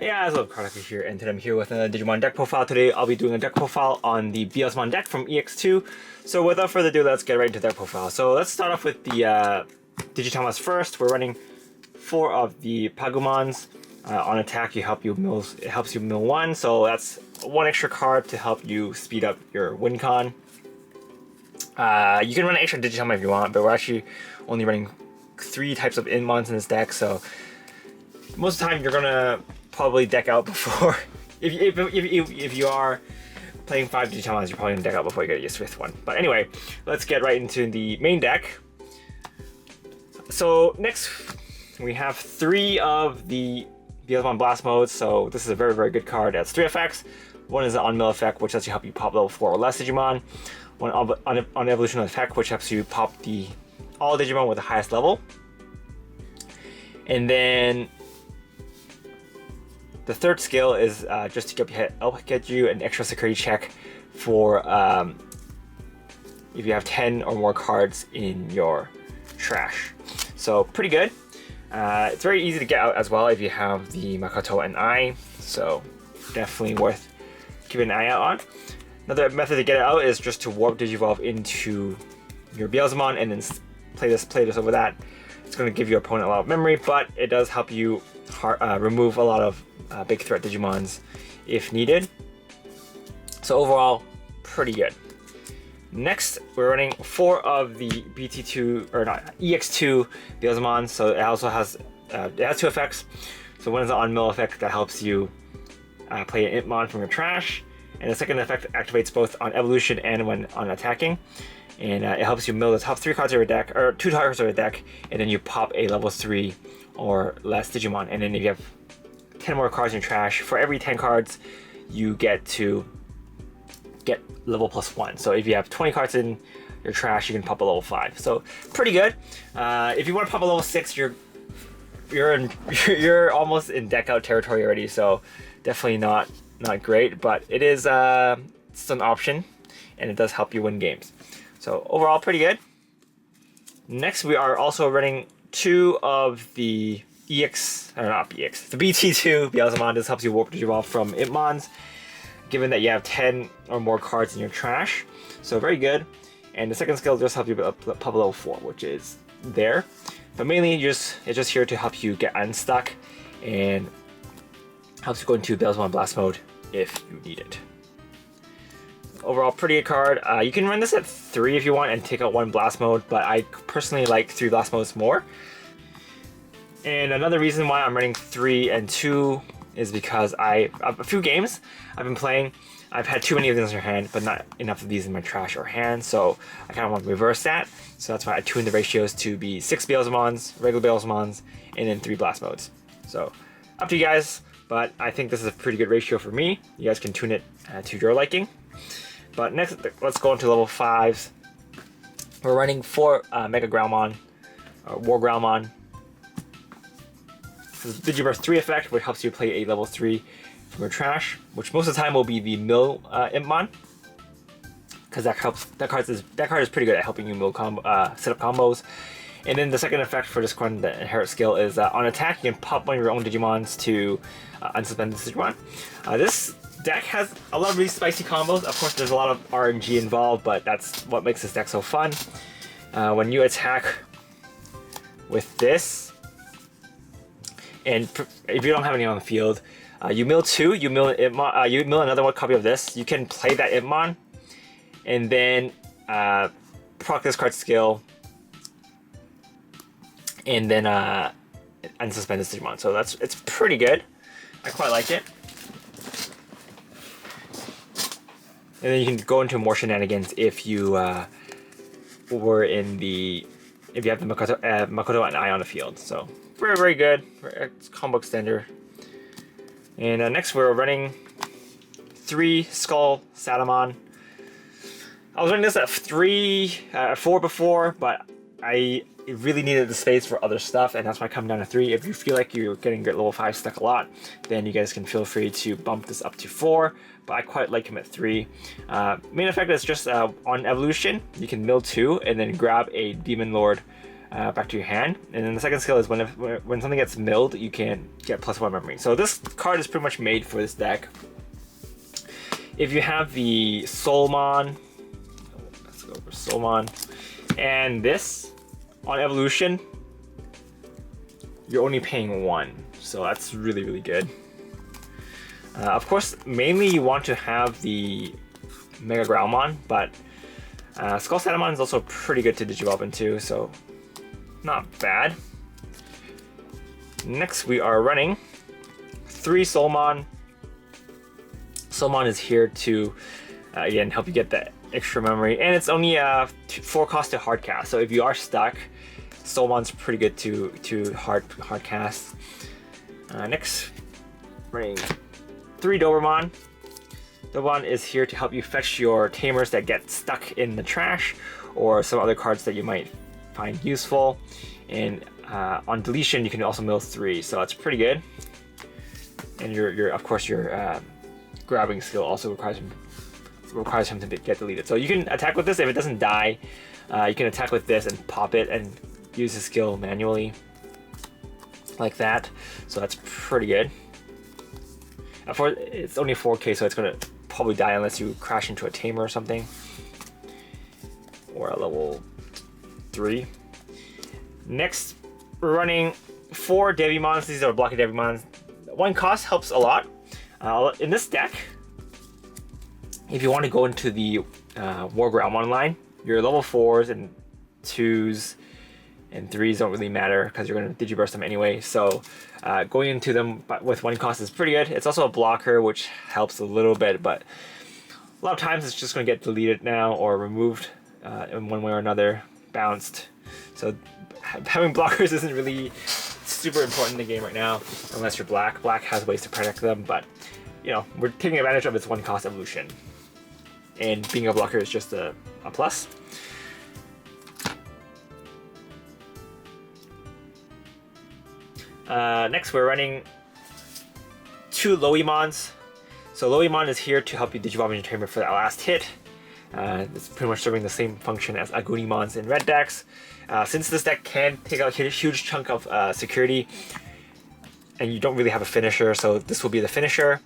Yeah, so Karaka here, and today I'm here with another Digimon deck profile. Today I'll be doing a deck profile on the Beelzemon deck from EX2. So without further ado, let's get right into deck profile. So let's start off with the Digitamons first. We're running 4 of the Pagumons. On attack, it helps you mill 1, so that's 1 extra card to help you speed up your win con. You can run an extra Digitamon if you want, but we're actually only running 3 types of Impmons in this deck, so most of the time you're gonna probably deck out before. if you are playing 5 Digitamons, you're probably gonna deck out before you get your Swift one. But anyway, let's get right into the main deck. So next, we have 3 of the Beelzemon Blast modes. So this is a very, very good card. It has 3 effects. One is an on-mill effect, which lets you help you pop level 4 or less Digimon. One on evolution effect, which helps you pop all Digimon with the highest level. And then the third skill is just to get you an extra security check for if you have 10 or more cards in your trash. So pretty good. It's very easy to get out as well if you have the Makoto and I, so definitely worth keeping an eye out on. Another method to get it out is just to warp Digivolve into your Beelzemon and then play this over that. It's going to give your opponent a lot of memory, but it does help you remove a lot of big threat Digimons if needed. So overall, pretty good. Next, we're running 4 of the BT2 or not EX2 Beelzemon. So it also has 2 effects. So one is an on-mill effect that helps you play an Impmon from your trash, and the second effect activates both on evolution and when on attacking. And it helps you mill the top 3 cards of your deck, or 2 cards of your deck, and then you pop a level 3 or less Digimon. And then if you have 10 more cards in your trash, for every 10 cards, you get to get level +1. So if you have 20 cards in your trash, you can pop a level 5. So pretty good. If you want to pop a level 6, you're almost in deck out territory already. So definitely not great, but it is it's an option, and it does help you win games. So overall, pretty good. Next, we are also running 2 of the the BT2 Beelzemon. This helps you warp Digivolve from Impmons, given that you have 10 or more cards in your trash. So very good. And the second skill just helps you pop level 4, which is there. But mainly, it's just here to help you get unstuck and helps you go into Beelzemon Blast mode if you need it. Overall, pretty good card. You can run this at 3 if you want and take out 1 Blast mode, but I personally like 3 Blast modes more. And another reason why I'm running 3 and 2 is because a few games I've been playing, I've had too many of these in your hand, but not enough of these in my trash or hand, so I kind of want to reverse that. So that's why I tuned the ratios to be 6 Beelzemons, regular Beelzemons, and then 3 Blast modes. So up to you guys, but I think this is a pretty good ratio for me. You guys can tune it to your liking. But next, let's go into level 5s. We're running 4 Megagargomon, War Growlmon. This is Digiverse 3 effect, which helps you play a level 3 from your trash, which most of the time will be the mill Impmon, because that card is pretty good at helping you set up combos. And then the second effect for this one, the inherit skill, is on attack you can pop one of your own Digimons to unsuspend this Digimon. This deck has a lot of really spicy combos. Of course, there's a lot of RNG involved, but that's what makes this deck so fun. When you attack with this, and if you don't have any on the field, you mill 2, you mill an Impmon, you mill another copy of this. You can play that Impmon, and then proc this card's skill, and then unsuspend this Digimon. So it's pretty good. I quite like it. And then you can go into more shenanigans if you have the Makoto and I on the field. So very, very good. It's combo extender. And next we're running 3 Skullsatamon. I was running this at 4 before, but I really needed the space for other stuff, and that's why I come down to 3. If you feel like you're getting level 5 stuck a lot, then you guys can feel free to bump this up to 4, but I quite like him at 3. Main effect is just on evolution, you can mill 2 and then grab a Demon Lord back to your hand. And then the second skill is when something gets milled, you can get +1 memory. So this card is pretty much made for this deck. If you have the Soulmon, let's go over Soulmon, and this on evolution, you're only paying 1. So that's really, really good. Of course, mainly you want to have the Megagargomon, but Skullsatamon is also pretty good to Digivolve into, so not bad. Next, we are running 3 Soulmon. Soulmon is here to, again, help you get that extra memory, and it's only 4 cost to hard cast. So if you are stuck, Soulmon's pretty good to hard cast. Next, running 3 Dobermon. Dobermon is here to help you fetch your tamers that get stuck in the trash, or some other cards that you might find useful. And on deletion, you can also mill 3, so that's pretty good. And of course your grabbing skill also requires him to get deleted. So you can attack with this. If it doesn't die, you can attack with this and pop it and use the skill manually like that. So that's pretty good. It's only 4K, so it's gonna probably die unless you crash into a tamer or something, or a level 3. Next, we're running 4 Digimons. These are blocky Digimons. 1 cost helps a lot. In this deck, if you want to go into the Wargreymon line, your level 4s and 2s and 3s don't really matter because you're going to Digiburst them anyway. So going into them with 1 cost is pretty good. It's also a blocker, which helps a little bit, but a lot of times it's just going to get deleted now or removed in one way or another, bounced. So having blockers isn't really super important in the game right now, unless you're black. Black has ways to protect them, but you know, we're taking advantage of its 1 cost evolution, and being a blocker is just a plus. Next, we're running 2 Loemons. So Loemon is here to help you Digivolve your tamer for that last hit. It's pretty much serving the same function as Agunimons in red decks. Since this deck can take out a huge chunk of security, and you don't really have a finisher, so this will be the finisher.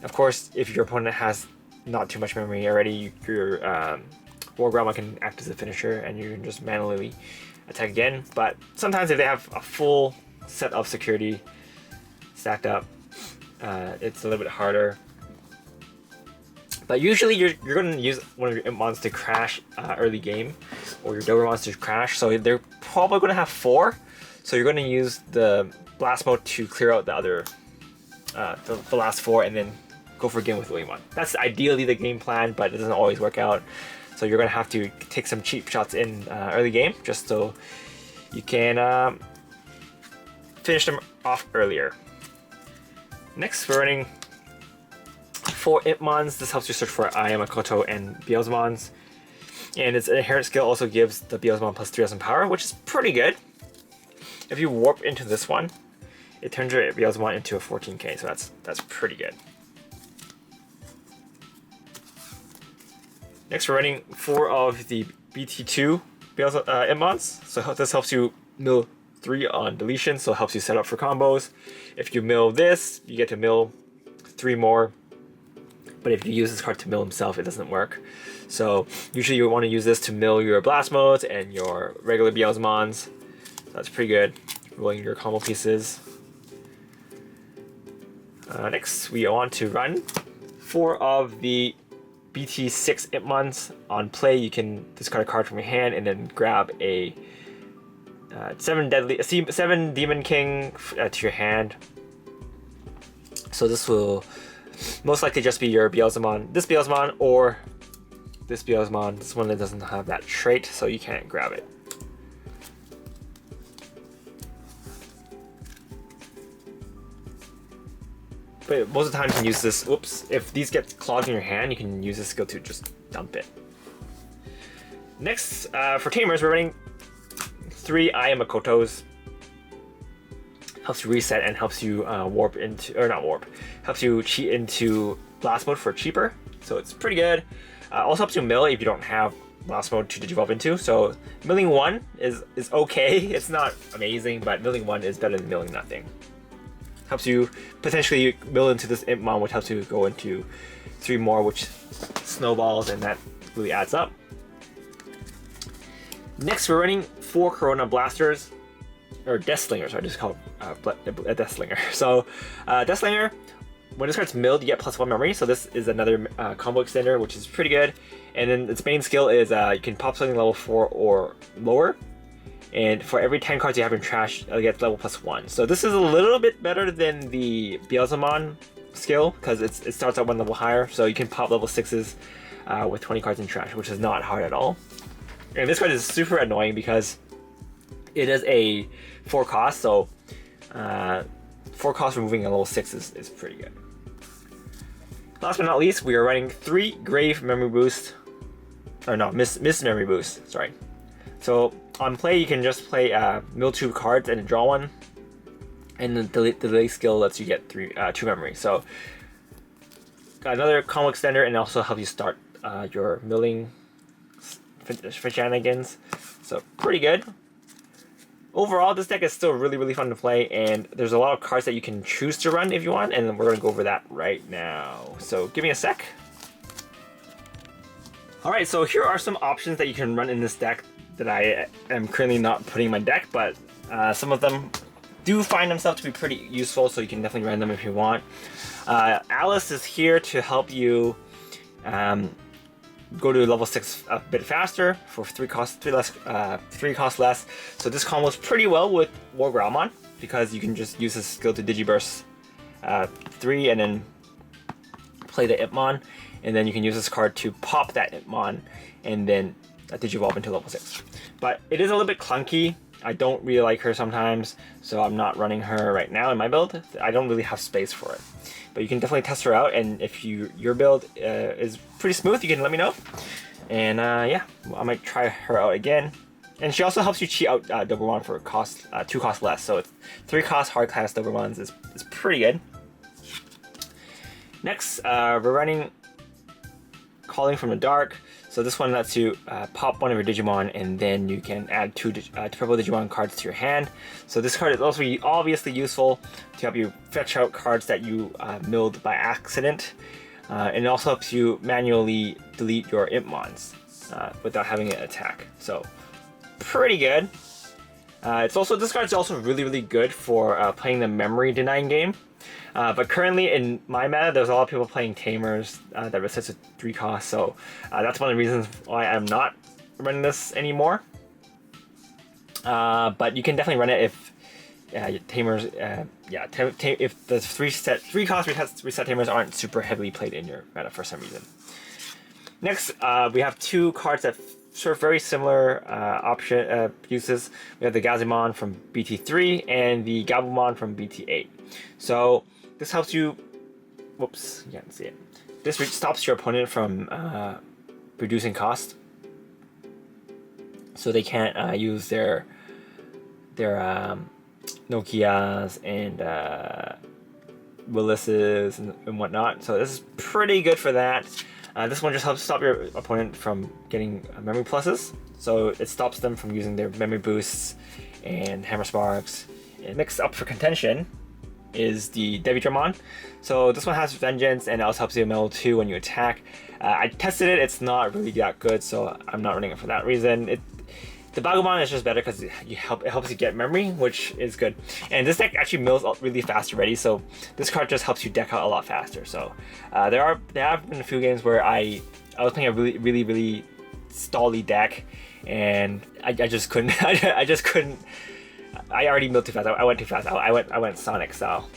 Of course, if your opponent has not too much memory already, your Wargreymon can act as a finisher, and you can just manually attack again. But sometimes if they have a full set of security stacked up, it's a little bit harder. But usually you're going to use one of your Impmons to crash early game, or your Dobermons to crash, so they're probably going to have 4. So you're going to use the blast mode to clear out the other, the last 4, and then go for a game with Loemon. That's ideally the game plan, but it doesn't always work out. So you're going to have to take some cheap shots in early game, just so you can finish them off earlier. Next, we're running 4 Impmons. This helps you search for Makoto and Beelzemons. And its inherent skill also gives the Beelzemon plus 3000 power, which is pretty good. If you warp into this one, it turns your Beelzemon into a 14K, so that's pretty good. Next, we're running 4 of the BT2 Impmons. So this helps you mill 3 on deletion, so it helps you set up for combos. If you mill this, you get to mill 3 more. But if you use this card to mill himself, it doesn't work. So usually you want to use this to mill your blast modes and your regular Beelzemons. So that's pretty good, rolling your combo pieces. Next, we want to run 4 of the BT6 Impmons. On play, you can discard a card from your hand and then grab a 7 Demon King to your hand. So this will most likely just be your Beelzemon, this Beelzemon, or this Beelzemon. This one that doesn't have that trait, so you can't grab it. But most of the time you can use this, if these get clogged in your hand, you can use this skill to just dump it. Next, for tamers, we're running 3 Makotos. Helps you reset and helps you warp into, or not warp, helps you cheat into blast mode for cheaper. So it's pretty good. Also helps you mill if you don't have last mode to digivolve into. So milling 1 is okay. It's not amazing, but milling 1 is better than milling nothing. Helps you potentially mill into this Impmon, which helps you go into 3 more, which snowballs, and that really adds up. Next, we're running 4 Corona Blasters, or Deathslingers, I just call it a Deathslinger. So, Deathslinger, when this card's milled, you get +1 memory, so this is another combo extender, which is pretty good. And then its main skill is you can pop something level 4 or lower, and for every 10 cards you have in trash, you get level +1. So this is a little bit better than the Beelzemon skill, because it starts at 1 level higher, so you can pop level 6s with 20 cards in trash, which is not hard at all. And this card is super annoying because it is a 4 cost, so 4 cost removing a level 6 is pretty good. Last but not least, we are running 3 Grave Memory Boost, or no, Miss Memory Boost, sorry. So on play, you can just play mill 2 cards and draw 1, and the delay skill lets you get 2 memory. So got another combo extender, and also help you start your milling shenanigans. So pretty good. Overall, this deck is still really fun to play, and there's a lot of cards that you can choose to run if you want, and we're going to go over that right now. So give me a sec. Alright, so here are some options that you can run in this deck that I am currently not putting in my deck, but some of them do find themselves to be pretty useful, so you can definitely run them if you want. Alice is here to help you go to level 6 a bit faster for 3 costs less. So this combos pretty well with Wargramon, because you can just use his skill to Digiburst 3 and then play the Impmon, and then you can use this card to pop that Impmon and then Digivolve into level 6. But it is a little bit clunky. I don't really like her sometimes, so I'm not running her right now in my build. I don't really have space for it. But you can definitely test her out, and if your build is pretty smooth, you can let me know. And yeah, I might try her out again. And she also helps you cheat out Dobermon for 2 costs less. So it's 3 cost hard class Dobermons is pretty good. Next, we're running Calling from the Dark. So this one lets you pop one of your Digimon, and then you can add 2 purple Digimon cards to your hand. So this card is also obviously useful to help you fetch out cards that you milled by accident. And it also helps you manually delete your Impmons without having it attack. So pretty good. This card is also really good for playing the memory denying game. But currently in my meta, there's a lot of people playing tamers that resets with 3 costs, so that's one of the reasons why I'm not running this anymore. But you can definitely run it if tamers, if the 3 cost reset tamers aren't super heavily played in your meta for some reason. Next, we have 2 cards that serve very similar uses. We have the Beelzemon from BT3 and the Gabumon from BT8. So this helps you, whoops, you can't see it. This stops your opponent from reducing cost, so they can't use their Nokias and Willis's and whatnot. So this is pretty good for that. This one just helps stop your opponent from getting memory pluses, so it stops them from using their memory boosts and hammer sparks. And next up for contention is the Beelzemon. So this one has Vengeance, and it also helps you mill 2 when you attack. I tested it, it's not really that good, so I'm not running it for that reason. The Bagomon is just better because it helps you get memory, which is good. And this deck actually mills really fast already, so this card just helps you deck out a lot faster. So there have been a few games where I was playing a really stally deck, and I just couldn't. I just couldn't. I already milled too fast. I went too fast. I went Sonic style.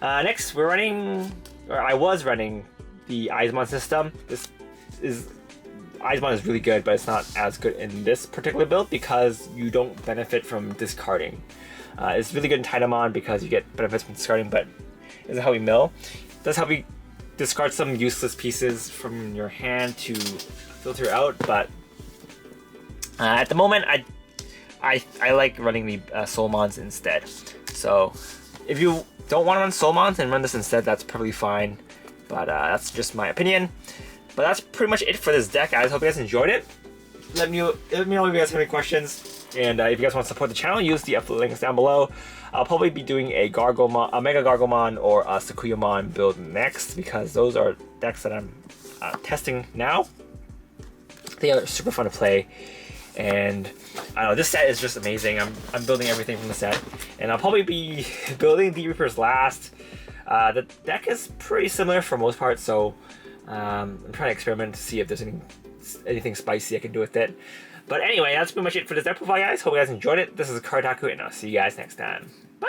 Next, I was running the Eismon system. Eismon is really good, but it's not as good in this particular build because you don't benefit from discarding. It's really good in Tamer because you get benefits from discarding, but it doesn't help you mill. It does help you discard some useless pieces from your hand to filter out, but at the moment I like running the Soulmons instead. So if you don't want to run Soulmons and run this instead, that's perfectly fine, but that's just my opinion. But that's pretty much it for this deck, guys. Hope you guys enjoyed it. let me know if you guys have any questions. And if you guys want to support the channel, use the affiliate links down below. I'll probably be doing a Gargomon, a Megagargomon, or a Sakuyamon build next, because those are decks that I'm testing now. They are super fun to play, and I don't know, this set is just amazing. I'm building everything from the set, and I'll probably be building the Reapers last. The deck is pretty similar for most part, so I'm trying to experiment to see if there's anything spicy I can do with it. But anyway, that's pretty much it for this deck profile, guys. Hope you guys enjoyed it. This is Kartaku, and I'll see you guys next time. Bye!